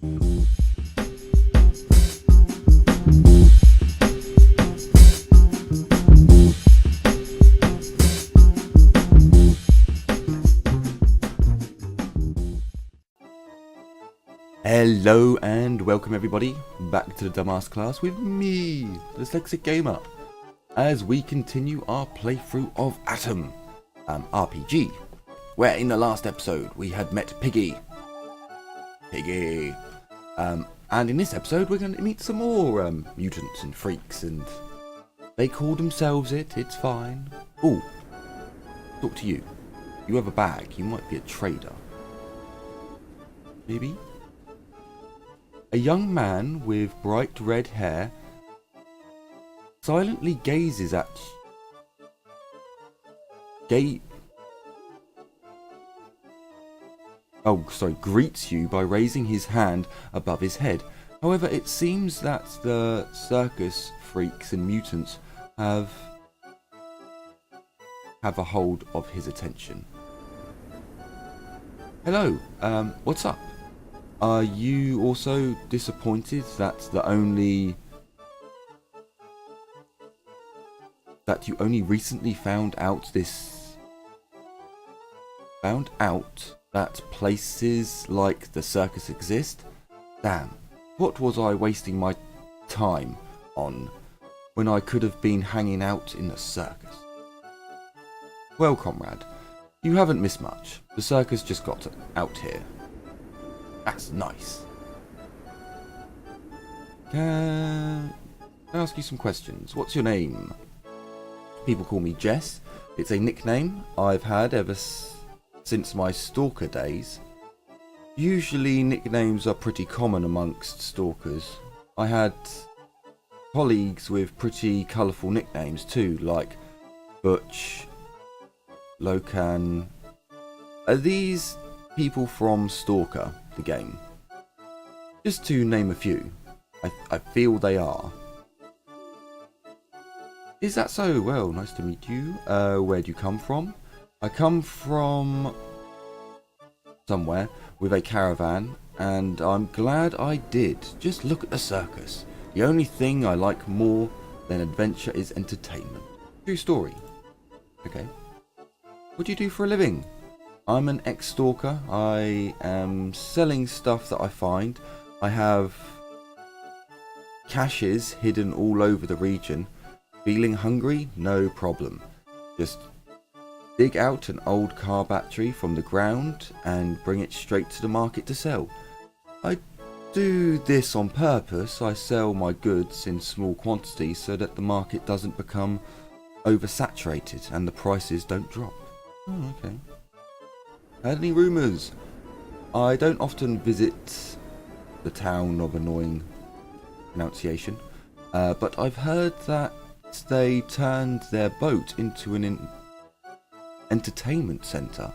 Hello and welcome everybody back to the Dumbass class with me, the Dyslexic Gamer, as we continue our playthrough of Atom RPG, where in the last episode we had met Piggy, and in this episode we're going to meet some more mutants and freaks, and they call themselves it's fine. Oh, talk to you. You have a bag, you might be a trader. Maybe? A young man with bright red hair silently gazes at greets you by raising his hand above his head. However, it seems that the circus freaks and mutants have a hold of his attention. Hello, what's up? Are you also disappointed that you only recently found out that places like the circus exist? Damn, what was I wasting my time on when I could have been hanging out in the circus? Well, comrade, you haven't missed much. The circus just got out here. That's nice. Can I ask you some questions? What's your name? People call me Jess. It's a nickname I've had ever since my stalker days. Usually nicknames are pretty common amongst stalkers. I had colleagues with pretty colourful nicknames too, like Butch, Locan. Are these people from Stalker, the game? Just to name a few. I feel they are. Is that so? Well, nice to meet you. Where do you come from? I come from somewhere with a caravan, and I'm glad I did. Just look at the circus. The only thing I like more than adventure is entertainment. True story. Okay. What do you do for a living? I'm an ex-stalker. I am selling stuff that I find. I have caches hidden all over the region. Feeling hungry? No problem. Just dig out an old car battery from the ground and bring it straight to the market to sell. I do this on purpose. I sell my goods in small quantities so that the market doesn't become oversaturated and the prices don't drop. Oh, okay. Heard any rumours? I don't often visit the town of annoying pronunciation, but I've heard that they turned their boat into an entertainment centre,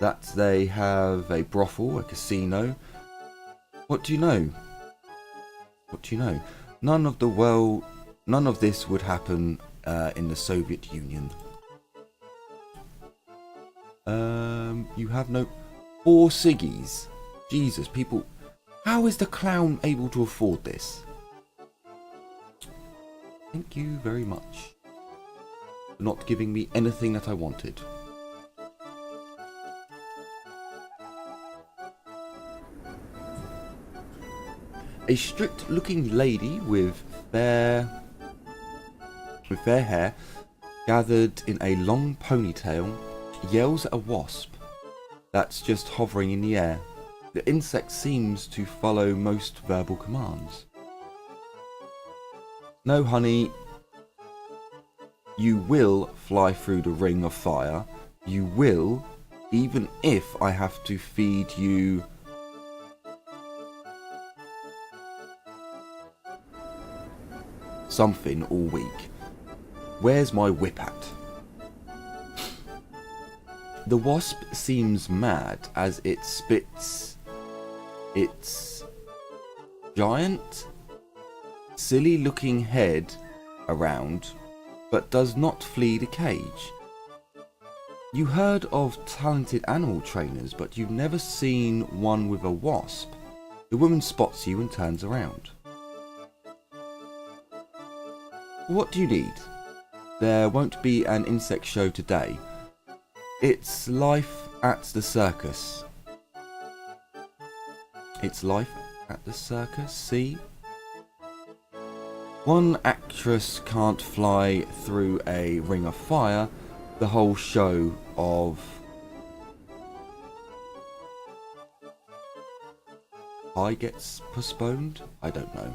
that they have a brothel, a casino. What do you know? What do you know? None of this would happen in the Soviet Union. You have no 4 ciggies. Jesus, people, how is the clown able to afford this? Thank you very much for not giving me anything that I wanted. A strict-looking lady with fair hair, gathered in a long ponytail, yells at a wasp that's just hovering in the air. The insect seems to follow most verbal commands. No, honey. You will fly through the ring of fire. You will, even if I have to feed you something all week. Where's my whip at? The wasp seems mad as it spits its giant, silly-looking head around, but does not flee the cage. You heard of talented animal trainers, but you've never seen one with a wasp. The woman spots you and turns around. What do you need? There won't be an insect show today. It's life at the circus. It's life at the circus, see? One actress can't fly through a ring of fire. The whole show of I gets postponed? I don't know.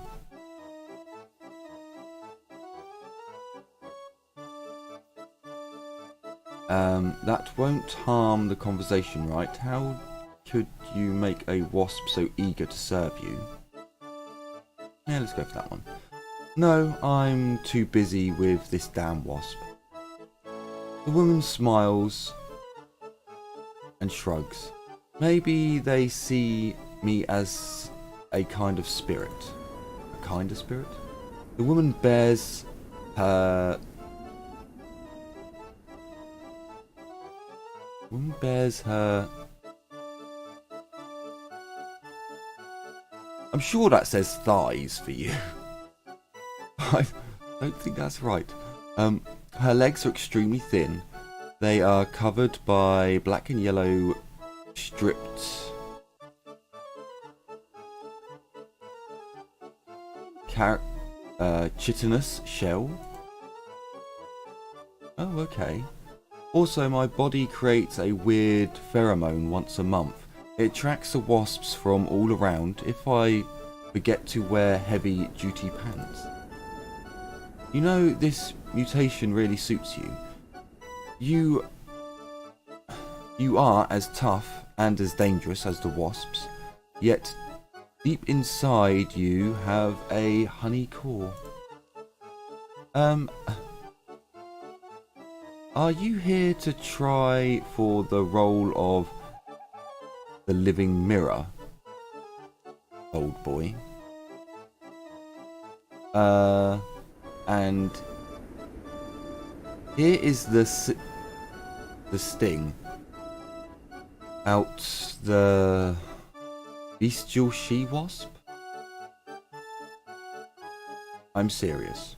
That won't harm the conversation, right? How could you make a wasp so eager to serve you? Yeah, let's go for that one. No, I'm too busy with this damn wasp. The woman smiles and shrugs. Maybe they see me as a kind of spirit. A kind of spirit? The woman bears her... I'm sure that says thighs for you. I don't think that's right. Her legs are extremely thin. They are covered by black and yellow stripped chitinous shell. Oh, okay. Also, my body creates a weird pheromone once a month. It attracts the wasps from all around if I forget to wear heavy duty pants. You know, this mutation really suits you. You are as tough and as dangerous as the wasps, yet deep inside you have a honey core. Are you here to try for the role of the living mirror, old boy? And here is the sting. Out the bestial she-wasp? I'm serious.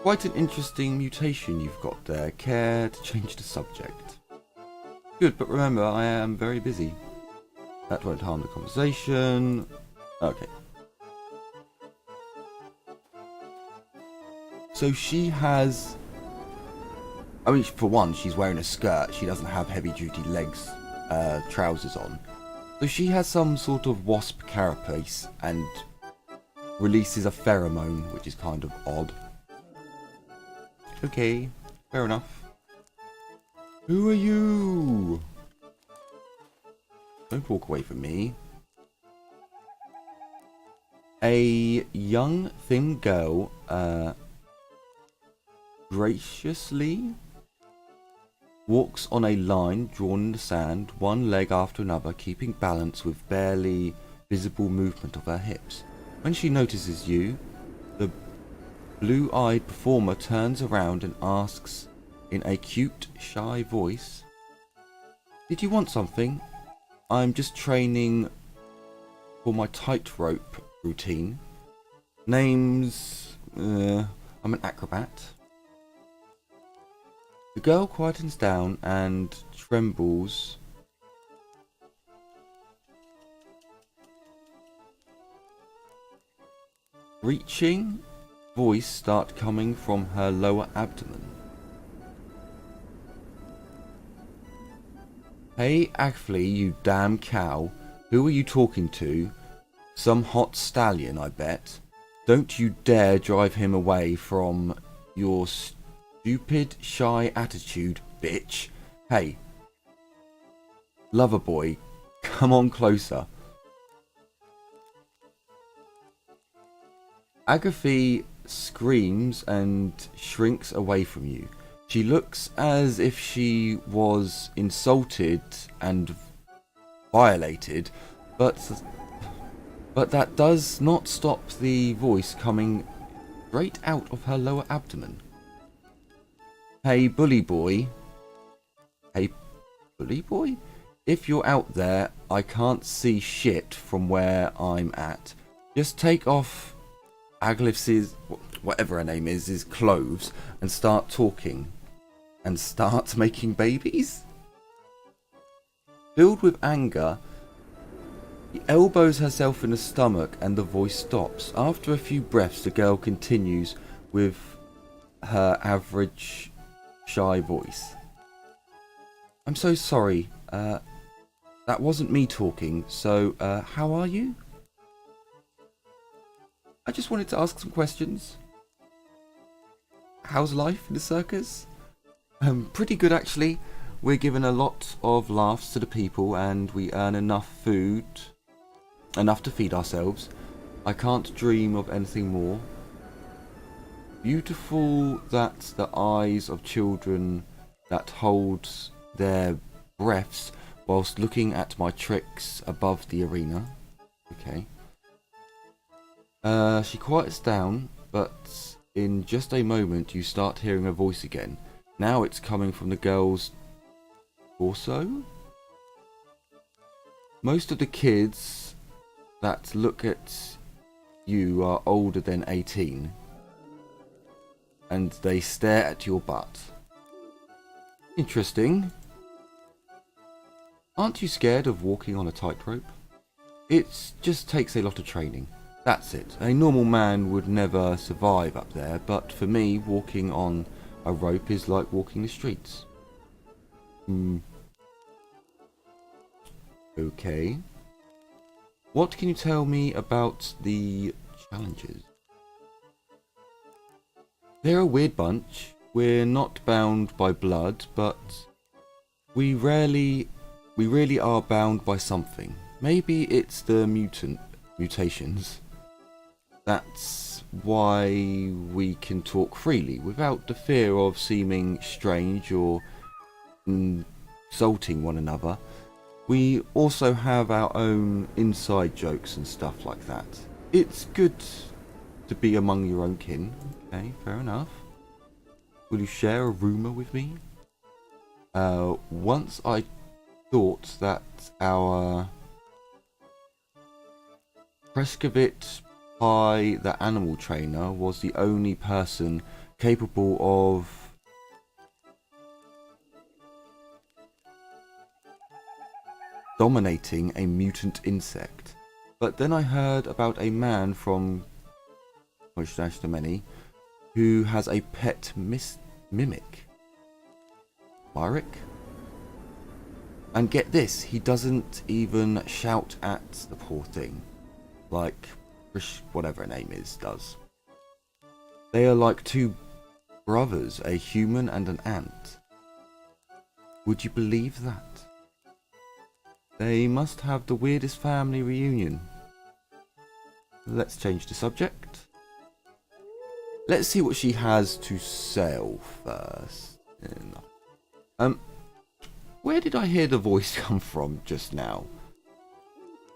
Quite an interesting mutation you've got there. Care to change the subject? Good, but remember, I am very busy. That won't harm the conversation. Okay. So she has... I mean, for one, she's wearing a skirt. She doesn't have heavy-duty legs, trousers on. So she has some sort of wasp carapace and releases a pheromone, which is kind of odd. Okay, fair enough. Who are you? Don't walk away from me. A young, thin girl, graciously walks on a line drawn in the sand, one leg after another, keeping balance with barely visible movement of her hips. When she notices you, the blue-eyed performer turns around and asks in a cute, shy voice, "Did you want something? I'm just training for my tightrope routine. Name's... I'm an acrobat." The girl quietens down and trembles. Reaching voice start coming from her lower abdomen. "Hey, Agfley, you damn cow. Who are you talking to? Some hot stallion, I bet. Don't you dare drive him away from your stupid, shy attitude, bitch. Hey, lover boy, come on closer." Agatha screams and shrinks away from you. She looks as if she was insulted and violated, but that does not stop the voice coming straight out of her lower abdomen. "Hey, bully boy. Hey, bully boy? if you're out there, I can't see shit from where I'm at. Just take off Aglyph's, whatever her name is, his clothes and start talking. And start making babies? Filled with anger, he elbows herself in the stomach and the voice stops. After a few breaths, the girl continues with her average shy voice. I'm so sorry. That wasn't me talking, so how are you? I just wanted to ask some questions. How's life in the circus? Pretty good actually. We're given a lot of laughs to the people and we earn enough food, enough to feed ourselves. I can't dream of anything more. Beautiful that the eyes of children that hold their breaths whilst looking at my tricks above the arena. Okay. She quiets down, but in just a moment you start hearing her voice again. Now it's coming from the girl's torso. Most of the kids that look at you are older than 18. And they stare at your butt. Interesting. Aren't you scared of walking on a tightrope? It just takes a lot of training. That's it. A normal man would never survive up there, but for me, walking on a rope is like walking the streets. Okay. What can you tell me about the challenges? They're a weird bunch. We're not bound by blood, but we really are bound by something. Maybe it's the mutations. That's why we can talk freely without the fear of seeming strange or insulting one another. We also have our own inside jokes and stuff like that. It's good to be among your own kin. Okay, fair enough. Will you share a rumour with me? Once I thought that our Prescovit Pie, the animal trainer, was the only person capable of dominating a mutant insect. But then I heard about a man from Many who has a pet mimic. Myrick? And get this, he doesn't even shout at the poor thing. Like, whatever her name is, does. They are like two brothers, a human and an ant. Would you believe that? They must have the weirdest family reunion. Let's change the subject. Let's see what she has to sell first. Where did I hear the voice come from just now?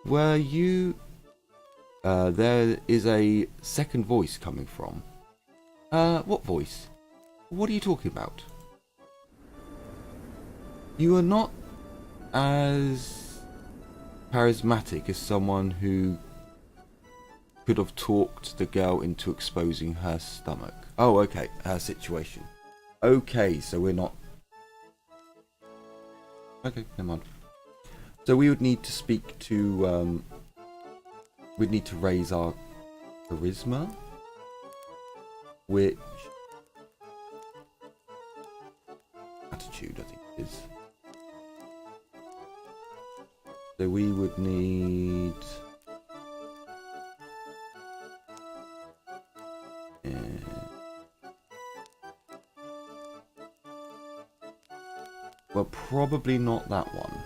Were you... there is a second voice coming from. What voice? What are you talking about? You are not as charismatic as someone who could have talked the girl into exposing her stomach. Oh, okay, her situation. Okay, so we're not... Okay, never mind. So we would need to speak to... we'd need to raise our charisma, which... attitude, I think it is. So we would need... well, probably not that one.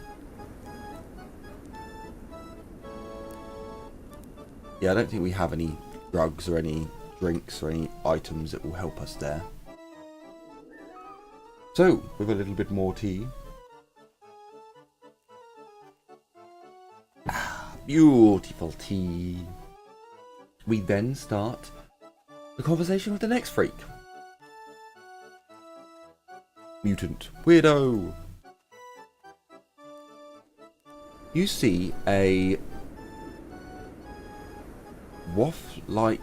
Yeah, I don't think we have any drugs or any drinks or any items that will help us there. So, with a little bit more tea. Beautiful tea. We then start the conversation with the next freak. Mutant. Weirdo. you see a waffle-like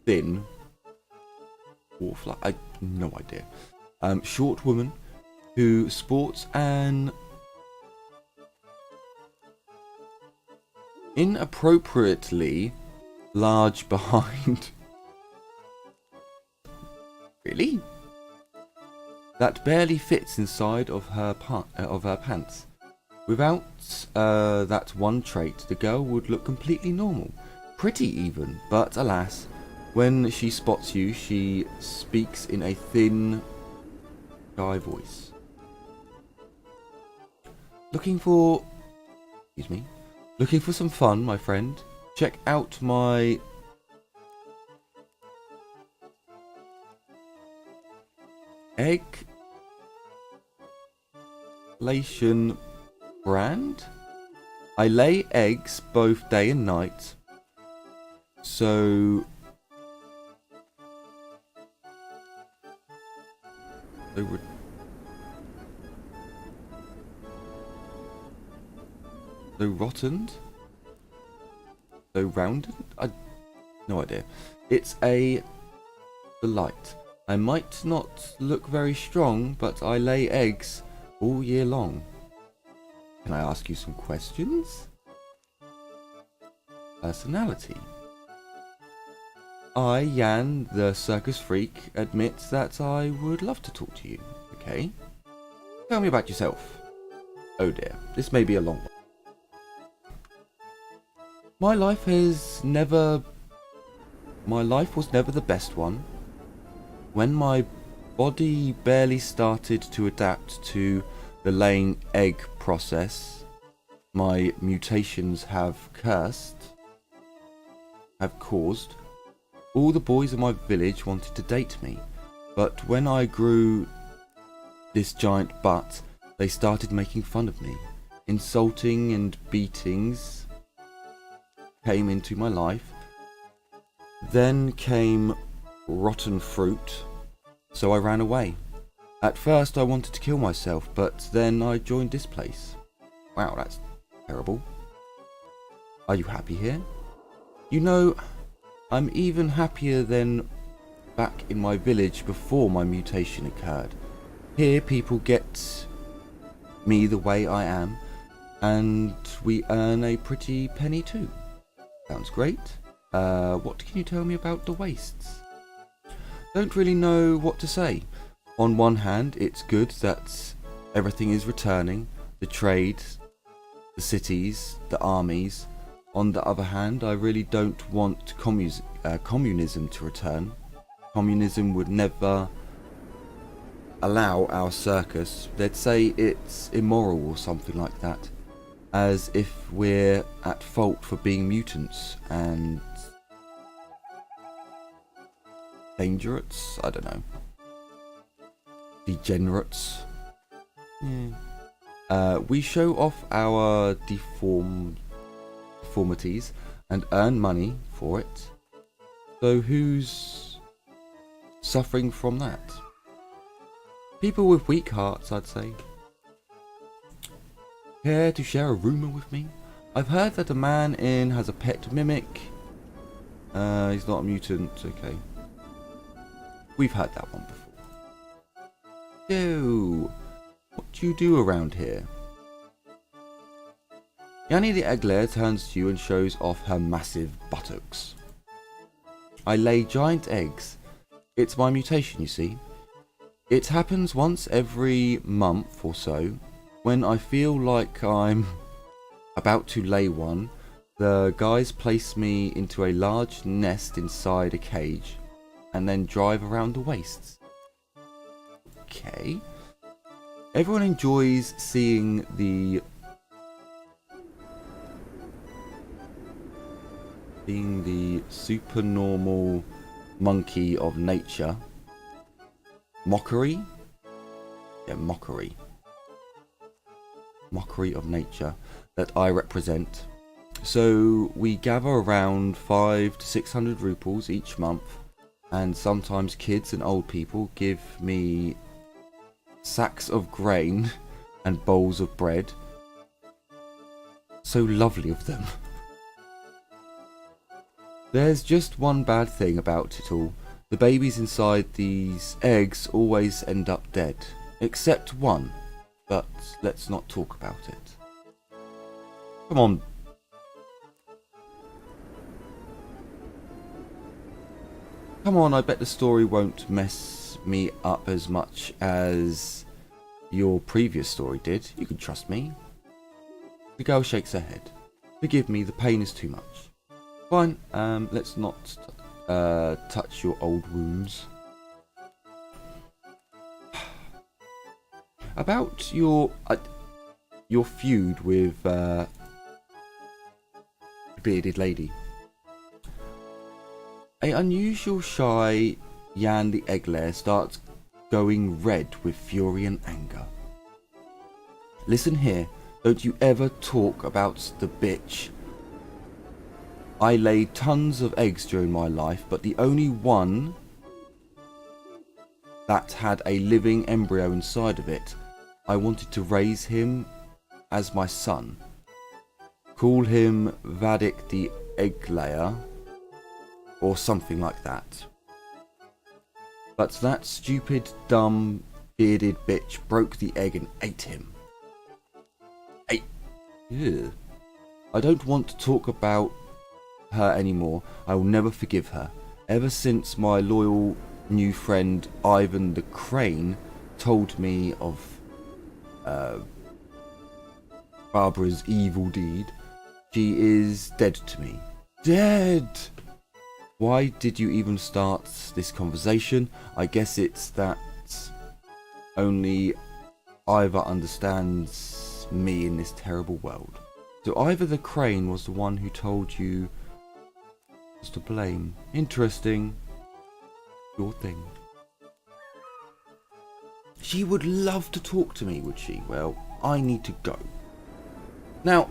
thin waffle. I no idea. Short woman who sports an inappropriately large behind. Really? That barely fits inside of her pants. Without that one trait, the girl would look completely normal, pretty even. But alas, when she spots you, she speaks in a thin guy voice. Looking for some fun, my friend? Check out my egg-lation brand. I lay eggs both day and night, so rotten, so rounded. I no idea. It's a delight. I might not look very strong, but I lay eggs all year long. Can I ask you some questions? Personality. I, Jan, the circus freak, admit that I would love to talk to you. Okay? Tell me about yourself. Oh dear, this may be a long one. My life was never the best one. When my body barely started to adapt to the laying egg process, my mutations have caused. All the boys in my village wanted to date me, but when I grew this giant butt, they started making fun of me. Insulting and beatings came into my life. Then came rotten fruit, so I ran away. At first I wanted to kill myself, but then I joined this place. Wow, that's terrible. Are you happy here? You know, I'm even happier than back in my village before my mutation occurred. Here people get me the way I am, and we earn a pretty penny too. Sounds great. What can you tell me about the wastes? Don't really know what to say. On one hand, it's good that everything is returning, the trade, the cities, the armies. On the other hand, I really don't want communism to return. Communism would never allow our circus. They'd say it's immoral or something like that, as if we're at fault for being mutants and dangerous. I don't know. Degenerates. Yeah. We show off our deformities and earn money for it. So who's suffering from that? People with weak hearts, I'd say. Care to share a rumour with me? I've heard that a man in has a pet mimic. He's not a mutant, okay. We've heard that one before. So, what do you do around here? Yanni the Egg-layer turns to you and shows off her massive buttocks. I lay giant eggs. It's my mutation, you see. It happens once every month or so. When I feel like I'm about to lay one, the guys place me into a large nest inside a cage and then drive around the wastes. Okay. Everyone enjoys seeing the supernormal monkey of nature. Mockery? Yeah, mockery. Mockery of nature that I represent. So we gather around 500 to 600 ruples each month, and sometimes kids and old people give me sacks of grain and bowls of bread. So lovely of them. There's just one bad thing about it all. The babies inside these eggs always end up dead. Except one. But let's not talk about it. Come on. Come on, I bet the story won't mess me up as much as your previous story did. You can trust me. The girl shakes her head. Forgive me, the pain is too much. Fine, let's not touch your old wounds. About your feud with the bearded lady. A unusual shy Jan the Egglair starts going red with fury and anger. Listen here, don't you ever talk about the bitch. I laid tons of eggs during my life, but the only one that had a living embryo inside of it, I wanted to raise him as my son. Call him Vadik the Egglayer, or something like that. But that stupid, dumb, bearded bitch broke the egg and ate him. Ew. I don't want to talk about her anymore. I will never forgive her. Ever since my loyal new friend Ivan the Crane told me of Barbara's evil deed, she is dead to me. Dead! Why did you even start this conversation? I guess it's that only Ivor understands me in this terrible world. So Ivor the Crane was the one who told you was to blame. Interesting. Your thing. She would love to talk to me, would she? Well, I need to go. Now,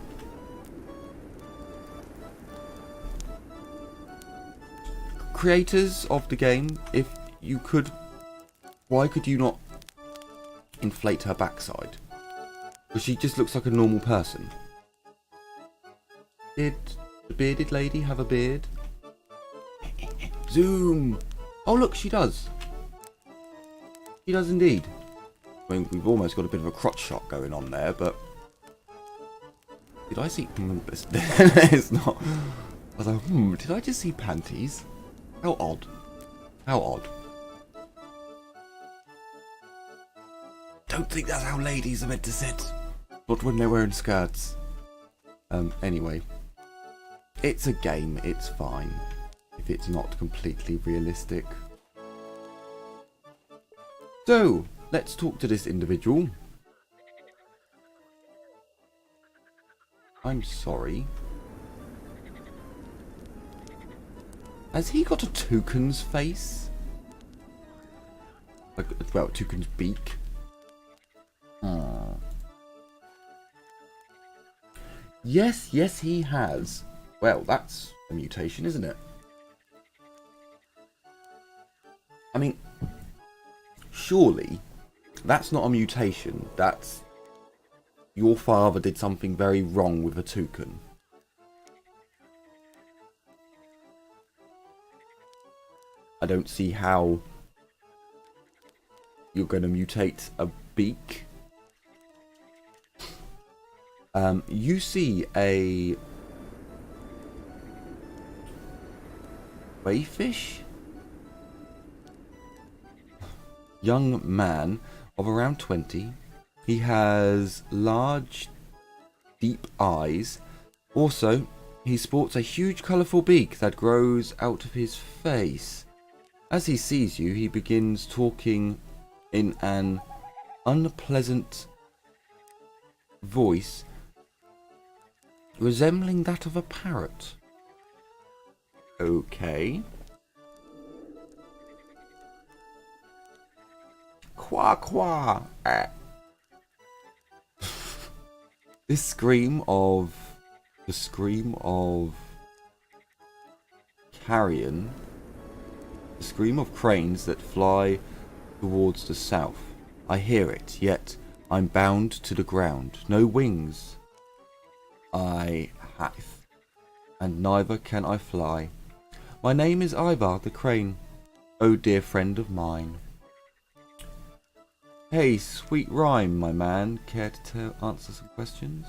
creators of the game, if you could, why could you not inflate her backside? Because she just looks like a normal person. Did the bearded lady have a beard? Zoom! Oh look, she does. She does indeed. I mean, we've almost got a bit of a crotch shot going on there, but... Did I see... It's not... I was like, did I just see panties? How odd. How odd. Don't think that's how ladies are meant to sit. Not when they're wearing skirts. Anyway. It's a game, it's fine. If it's not completely realistic. So, let's talk to this individual. I'm sorry. Has he got a toucan's face? Like, well, toucan's beak. Yes, yes he has. Well, that's a mutation, isn't it? I mean, surely that's not a mutation. That's your father did something very wrong with a toucan. I don't see how you're going to mutate a beak. You see a wayfish? Young man of around 20. He has large, deep eyes. Also, he sports a huge colourful beak that grows out of his face. As he sees you, he begins talking in an unpleasant voice resembling that of a parrot. Okay. Qua qua. The scream of carrion, the scream of cranes that fly towards the south. I hear it, yet I'm bound to the ground. No wings I have, and neither can I fly. My name is Ivar the Crane, oh dear friend of mine. Hey, sweet rhyme, my man. Care to answer some questions?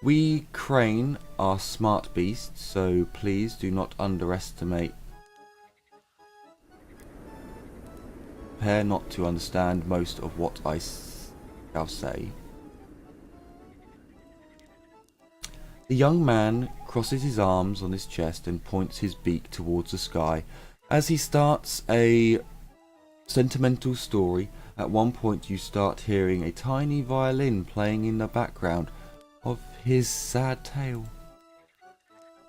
We crane are smart beasts, so please do not underestimate. Prepare not to understand most of what I shall say. The young man crosses his arms on his chest and points his beak towards the sky as he starts a sentimental story. At one point you start hearing a tiny violin playing in the background of his sad tale.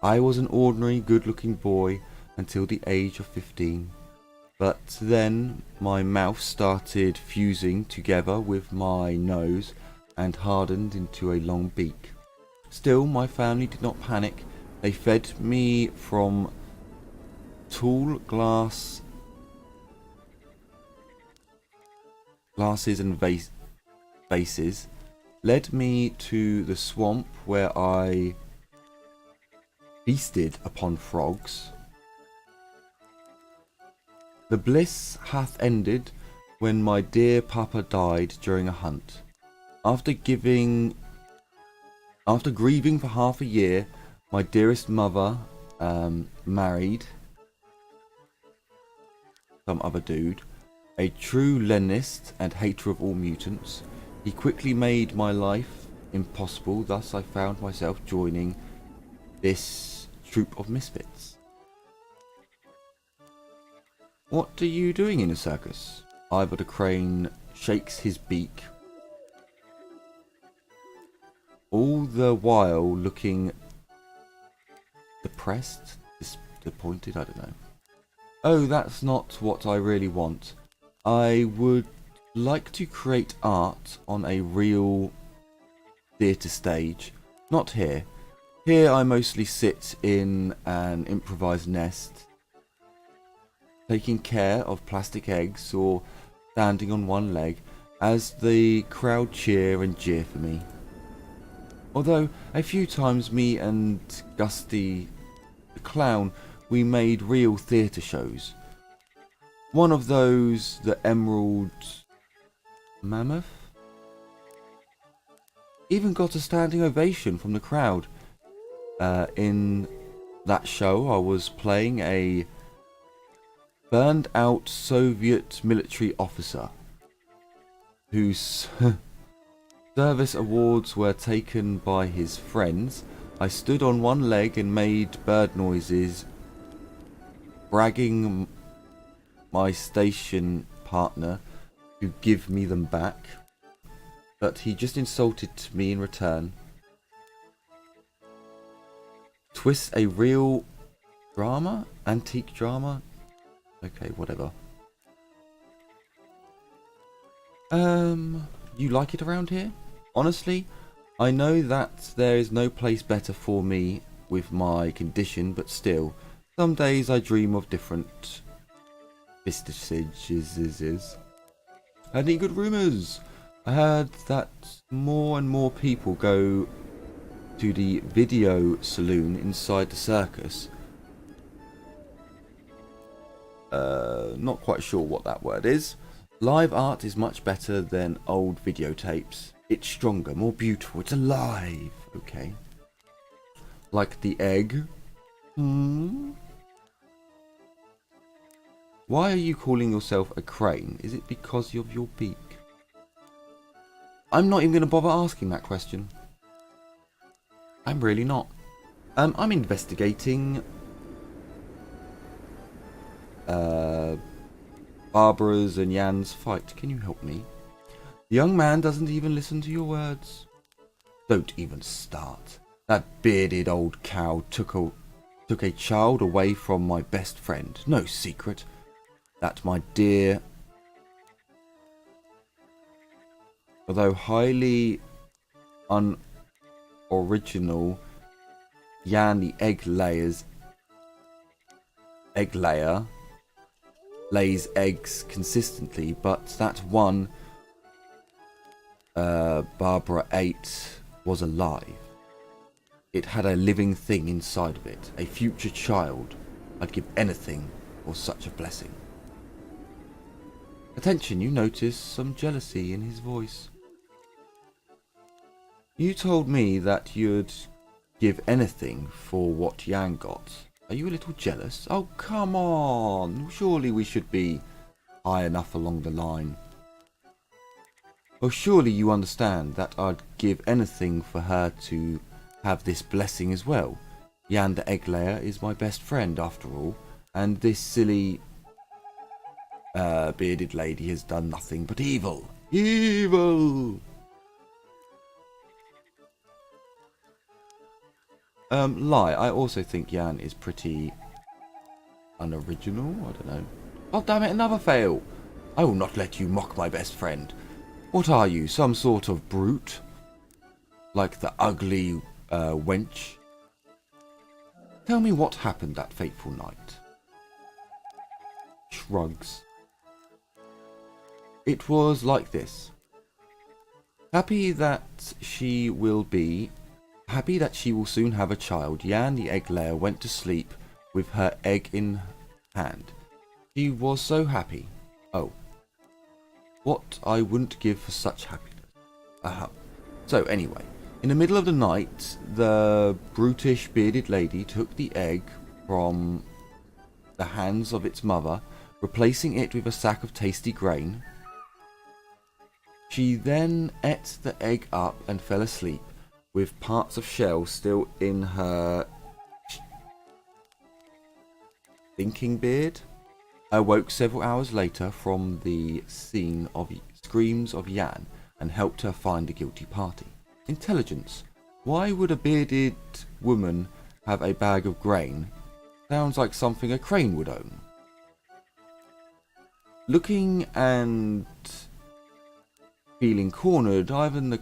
I was an ordinary good-looking boy until the age of 15, but then my mouth started fusing together with my nose and hardened into a long beak. Still, my family did not panic. They fed me from tall glasses and vases, led me to the swamp where I feasted upon frogs. The bliss hath ended when my dear papa died during a hunt. After grieving for half a year, my dearest mother married some other dude, a true Leninist and hater of all mutants. He quickly made my life impossible, thus I found myself joining this troop of misfits. What are you doing in a circus? Ivar the Crane shakes his beak, all the while looking depressed, disappointed, I don't know. Oh, that's not what I really want. I would like to create art on a real theatre stage. Not here. Here I mostly sit in an improvised nest, taking care of plastic eggs or standing on one leg as the crowd cheer and jeer for me. Although a few times me and Gusty the Clown, we made real theatre shows. One of those, the Emerald Mammoth, even got a standing ovation from the crowd. In that show I was playing a burned out Soviet military officer whose service awards were taken by his friends. I stood on one leg and made bird noises, bragging my station partner to give me them back, but he just insulted me in return. Twist a real drama? Antique drama? Okay, whatever. You like it around here? Honestly, I know that there is no place better for me with my condition, but still, some days I dream of different vistages. Any good rumours? I heard that more and more people go to the video saloon inside the circus. Not quite sure what that word is. Live art is much better than old videotapes. It's stronger, more beautiful, it's alive. Okay. Like the egg. Why are you calling yourself a crane? Is it because of your beak? I'm not even going to bother asking that question. I'm really not. I'm investigating Barbara's and Jan's fight. Can you help me? The young man doesn't even listen to your words. Don't even start. That bearded old cow took a child away from my best friend. No secret that my dear, although highly unoriginal, Jan the egg layer lays eggs consistently, but that one Barbara ate was alive. It had a living thing inside of it, a future child. I'd give anything for such a blessing. Attention, you notice some jealousy in his voice. You told me that you'd give anything for what Yan got. Are you a little jealous? Oh, come on. Surely we should be high enough along the line. Oh, surely you understand that I'd give anything for her to have this blessing as well. Yan the egg layer is my best friend after all, and this silly bearded lady has done nothing but evil. Evil! Lie, I also think Yan is pretty unoriginal, I don't know. Oh damn it, another fail! I will not let you mock my best friend. What are you, some sort of brute? Like the ugly wench? Tell me what happened that fateful night. Shrugs. It was like this. Happy that she will soon have a child, Yan the egg layer went to sleep with her egg in hand. She was so happy. Oh. What I wouldn't give for such happiness. So anyway, in the middle of the night, the brutish bearded lady took the egg from the hands of its mother, replacing it with a sack of tasty grain. She then ate the egg up and fell asleep, with parts of shell still in her thinking beard. I awoke several hours later from the scene of screams of Yan and helped her find the guilty party. Intelligence. Why would a bearded woman have a bag of grain? Sounds like something a crane would own. Looking and feeling cornered, Ivan the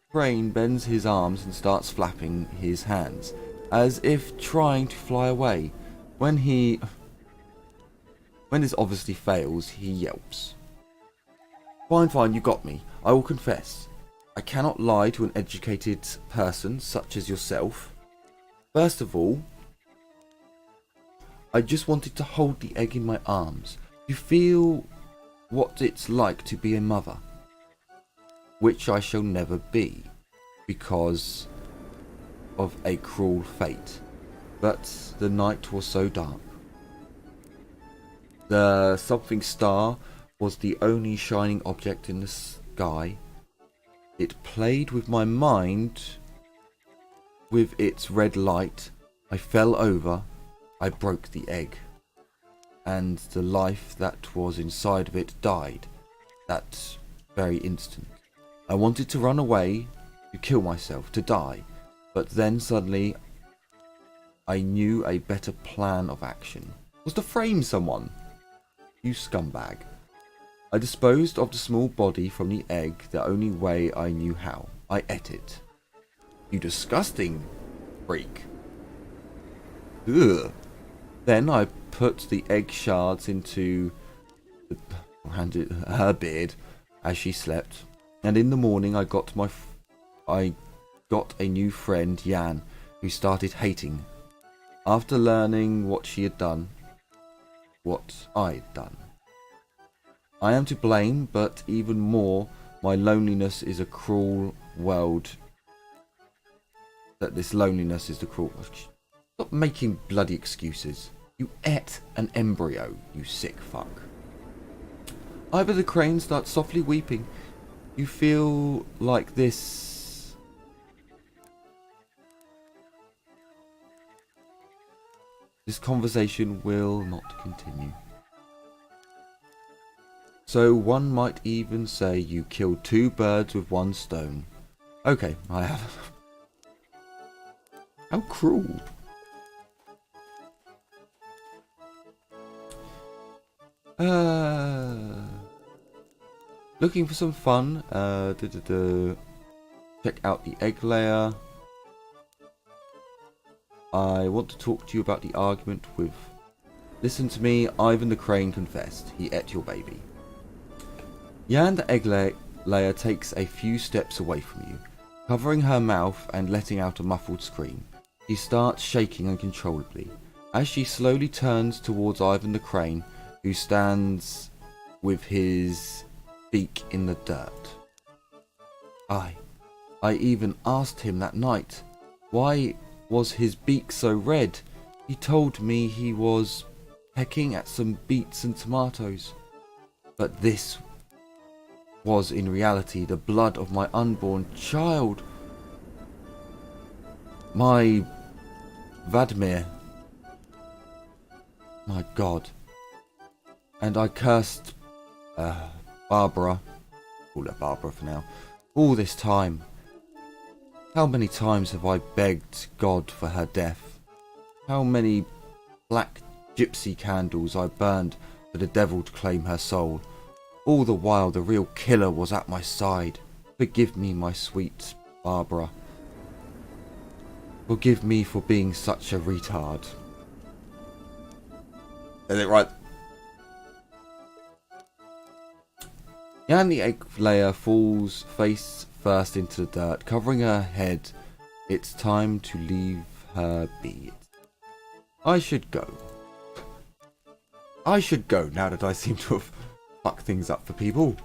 crane bends his arms and starts flapping his hands, as if trying to fly away. When this obviously fails, he yelps. Fine, you got me. I will confess. I cannot lie to an educated person such as yourself. First of all, I just wanted to hold the egg in my arms. You feel what it's like to be a mother, which I shall never be, because of a cruel fate. But the night was so dark. The something star was the only shining object in the sky. It played with my mind with its red light. I fell over. I broke the egg. And the life that was inside of it died that very instant. I wanted to run away, to kill myself, to die. But then suddenly I knew a better plan of action. Was to frame someone. You scumbag. I disposed of the small body from the egg the only way I knew how. I ate it. You disgusting freak. Ugh. Then I put the egg shards into her beard as she slept. And in the morning I got a new friend, Yan, who started hating. After learning what she had done. What I'd done. I am to blame, but even more, my loneliness is a cruel world. That this loneliness is the cruel. Stop making bloody excuses. You ate an embryo, you sick fuck. Ivor the crane starts softly weeping. You feel like this. This conversation will not continue. So one might even say you killed two birds with one stone. Okay, I have. How cruel. Looking for some fun. Check out the egg layer. I want to talk to you about the argument with... Listen to me, Ivan the crane confessed. He ate your baby. Yan the egg layer takes a few steps away from you, covering her mouth and letting out a muffled scream. She starts shaking uncontrollably as she slowly turns towards Ivan the Crane, who stands with his beak in the dirt. I even asked him that night, why was his beak so red? He told me he was pecking at some beets and tomatoes. But this was in reality the blood of my unborn child. My Vladimir. My God. And I cursed Barbara. Call her Barbara for now. All this time. How many times have I begged God for her death? How many black gypsy candles I burned for the devil to claim her soul. All the while the real killer was at my side. Forgive me, my sweet Barbara. Forgive me for being such a retard. Is it right? Jan the egg layer falls face first into the dirt, covering her head. It's time to leave her be. I should go. I should go now that I seem to have fucked things up for people.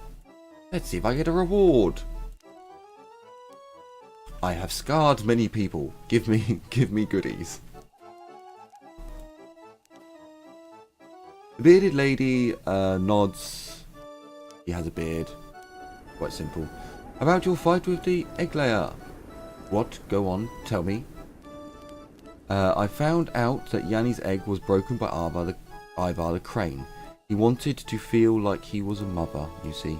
Let's see if I get a reward. I have scarred many people. Give me goodies. The bearded lady nods. He has a beard. Quite simple. About your fight with the egg layer. What? Go on, tell me. I found out that Yanni's egg was broken by Ivar the Crane. He wanted to feel like he was a mother, you see.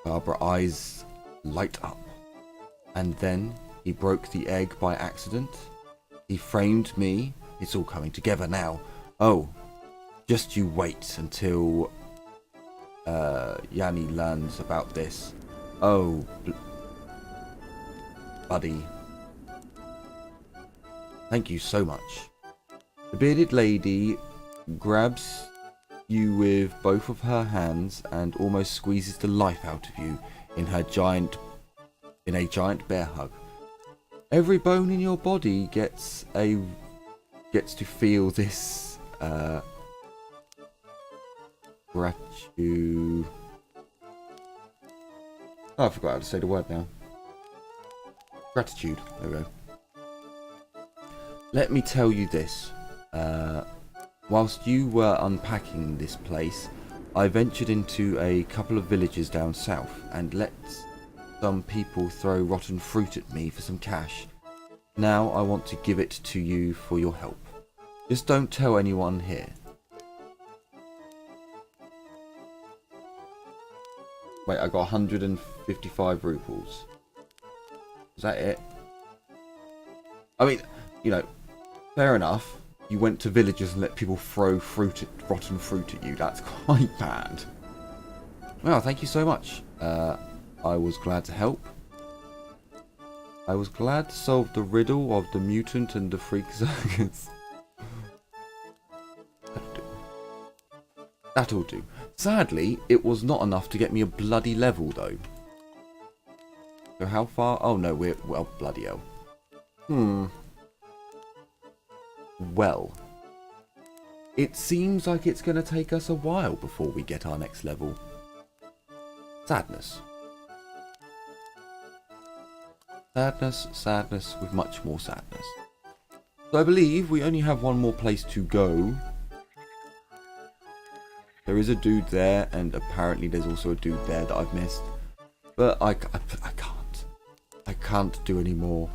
Barbara's eyes light up. And then he broke the egg by accident. He framed me. It's all coming together now. Oh, just you wait until Yanni learns about this. Oh, buddy. Thank you so much. The bearded lady grabs you with both of her hands and almost squeezes the life out of you in a giant bear hug. Every bone in your body gets to feel this gratitude. Oh, I forgot how to say the word now. Gratitude. There we go. Let me tell you this. Whilst you were unpacking this place, I ventured into a couple of villages down south and let some people throw rotten fruit at me for some cash. Now I want to give it to you for your help. Just don't tell anyone here. Wait, I got 155 rubles. Is that it? I mean, you know, fair enough. You went to villages and let people throw rotten fruit at you. That's quite bad. Well, thank you so much. I was glad to help. I was glad to solve the riddle of the mutant and the freak circus. That'll do. Sadly, it was not enough to get me a bloody level, though. So how far? Oh no, well, bloody hell. Well, it seems like it's going to take us a while before we get our next level. Sadness. Sadness, sadness, with much more sadness. So I believe we only have one more place to go. There is a dude there, and apparently there's also a dude there that I've missed. But I can't. I can't do any more.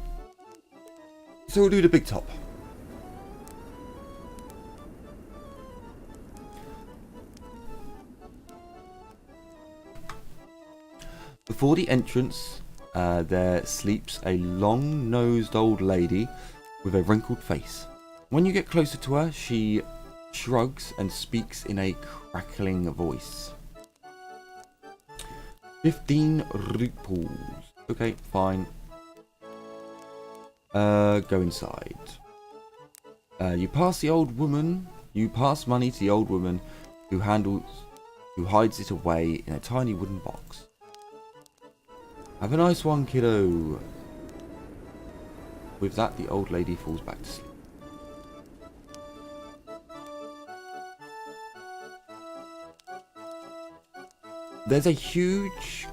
So we'll do the big top. Before the entrance, there sleeps a long-nosed old lady with a wrinkled face. When you get closer to her, she shrugs and speaks in a crackling voice. 15 rubles. Okay, fine. Go inside. You pass money to the old woman who handles who hides it away in a tiny wooden box. Have a nice one, kiddo. With that, the old lady falls back to sleep. There's a huge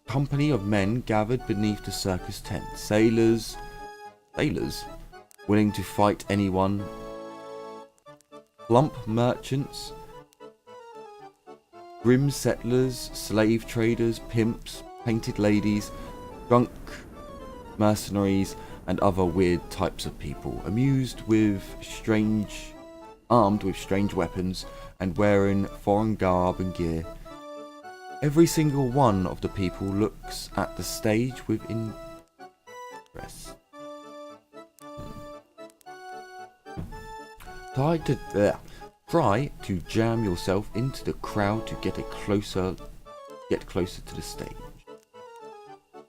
company of men gathered beneath the circus tent. Sailors willing to fight anyone. Plump merchants, grim settlers, slave traders, pimps, painted ladies, drunk mercenaries, and other weird types of people, armed with strange weapons and wearing foreign garb and gear. Every single one of the people looks at the stage with interest. Try to jam yourself into the crowd to get closer to the stage.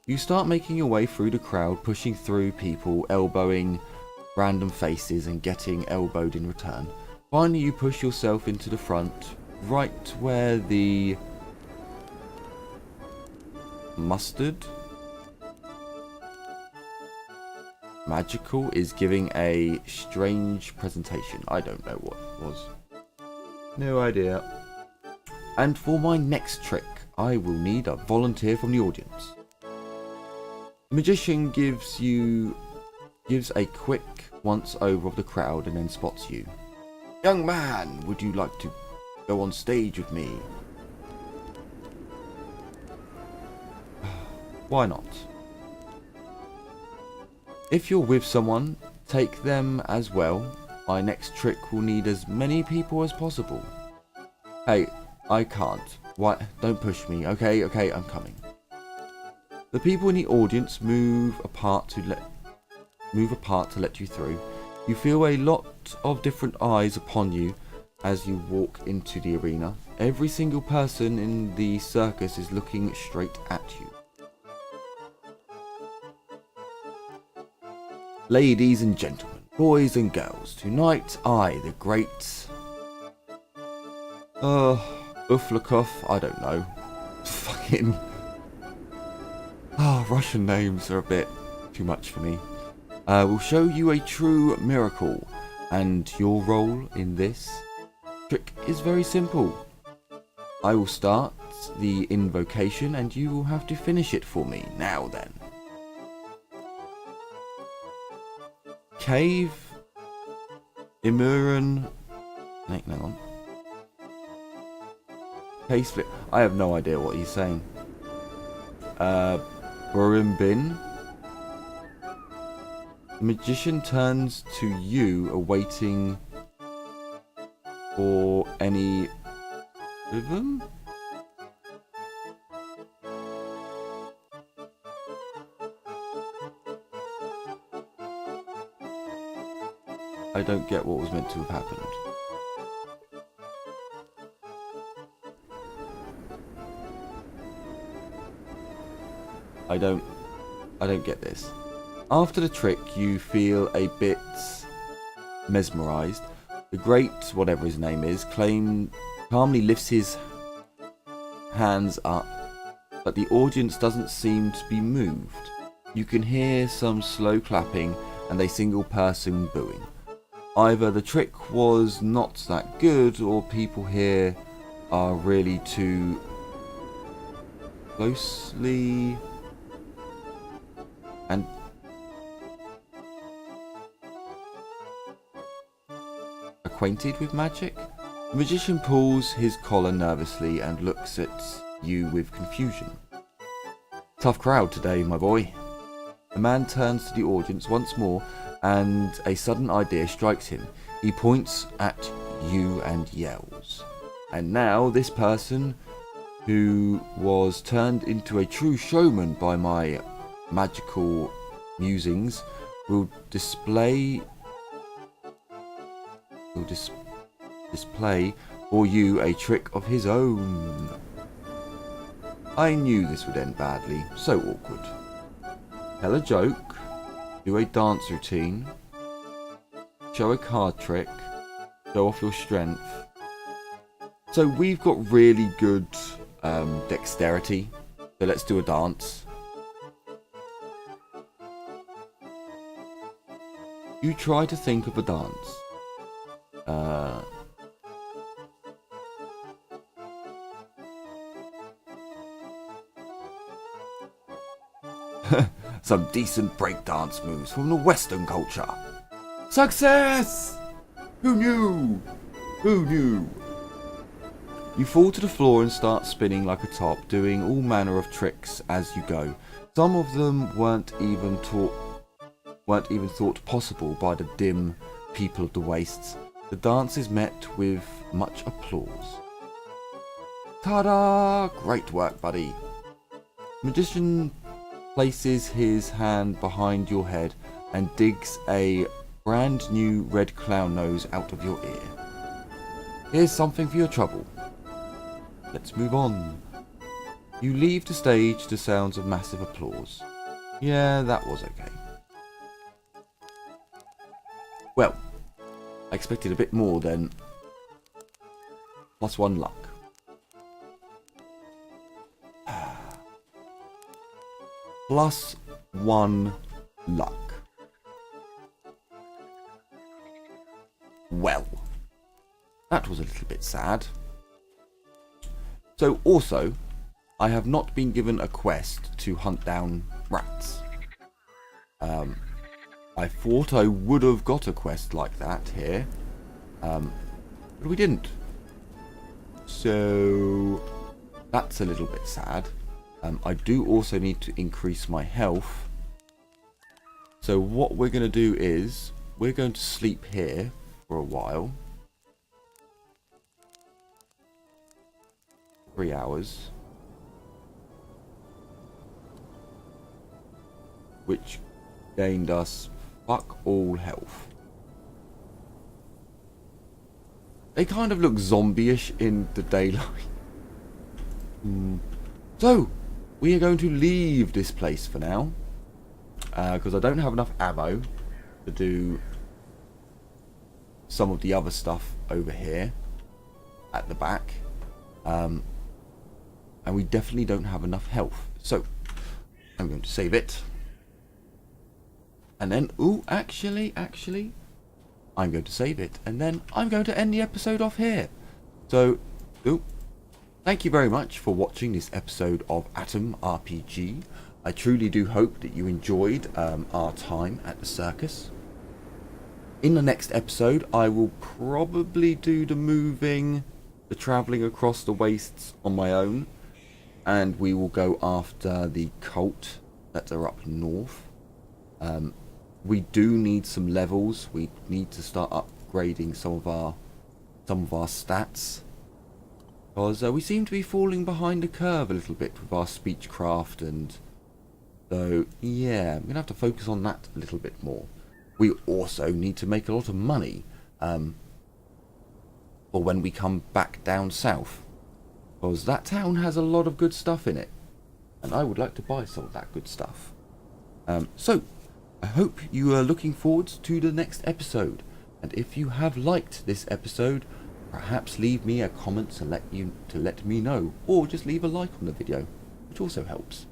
You start making your way through the crowd, pushing through people, elbowing random faces and getting elbowed in return. Finally, you push yourself into the front, right where the mustard magical is giving a strange presentation. I don't know what it was. No idea. And for my next trick, I will need a volunteer from the audience. The magician gives a quick once over of the crowd and then spots you. Young man, would you like to go on stage with me? Why not? If you're with someone, take them as well. My next trick will need as many people as possible. Hey, I can't. Why? Don't push me. Okay, I'm coming. The people in the audience move apart to let you through. You feel a lot of different eyes upon you as you walk into the arena. Every single person in the circus is looking straight at you. Ladies and gentlemen, boys and girls, tonight I, the great Uflakov, I don't know. Fucking Russian names are a bit too much for me. Will show you a true miracle, and your role in this trick is very simple. I will start the invocation and you will have to finish it for me. Now then. Cave Imuran. Hang on. Case flip. I have no idea what he's saying. Burimbin. The magician turns to you, awaiting for any rhythm. I don't get what was meant to have happened. I don't get this. After the trick, you feel a bit mesmerized. The great, whatever his name is, calmly lifts his hands up, but the audience doesn't seem to be moved. You can hear some slow clapping and a single person booing. Either the trick was not that good, or people here are really too closely and acquainted with magic. The magician pulls his collar nervously and looks at you with confusion. Tough crowd today, my boy. The man turns to the audience once more, and a sudden idea strikes him. He points at you and yells. And now this person, who was turned into a true showman by my magical musings, will display for you a trick of his own. I knew this would end badly. So awkward. Tell a joke, do a dance routine, show a card trick, show off your strength, So we've got really good dexterity. So let's do a dance. You try to think of a dance. Some decent breakdance moves from the Western culture. Success! Who knew? Who knew? You fall to the floor and start spinning like a top, doing all manner of tricks as you go. Some of them weren't even thought possible by the dim people of the wastes. The dance is met with much applause. Ta-da! Great work, buddy. Magician places his hand behind your head and digs a brand new red clown nose out of your ear. Here's something for your trouble. Let's move on. You leave the stage to sounds of massive applause. Yeah, that was okay. Well, I expected a bit more than +1 luck. +1 luck. Well, that was a little bit sad. So also, I have not been given a quest to hunt down rats. I thought I would have got a quest like that here, but we didn't. So that's a little bit sad. I do also need to increase my health. So what we're going to do is we're going to sleep here for a while. 3 hours. Which gained us fuck all health. They kind of look zombie-ish in the daylight. So, we are going to leave this place for now. Because I don't have enough ammo to do some of the other stuff over here at the back. And we definitely don't have enough health. So, I'm going to save it. And then, ooh, actually, I'm going to save it. And then I'm going to end the episode off here. So, ooh, thank you very much for watching this episode of Atom RPG. I truly do hope that you enjoyed our time at the circus. In the next episode, I will probably do the travelling across the wastes on my own. And we will go after the cult that are up north. We do need some levels. We need to start upgrading some of our stats. Because we seem to be falling behind the curve a little bit with our speechcraft, and so yeah, I'm gonna have to focus on that a little bit more. We also need to make a lot of money for when we come back down south, because that town has a lot of good stuff in it, and I would like to buy some of that good stuff. So I hope you are looking forward to the next episode, and if you have liked this episode, perhaps leave me a comment to let me know, or just leave a like on the video, which also helps.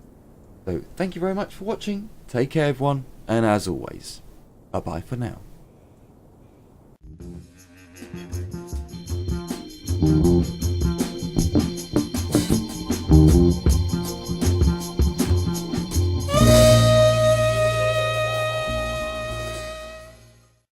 So thank you very much for watching, take care everyone, and as always, bye bye for now.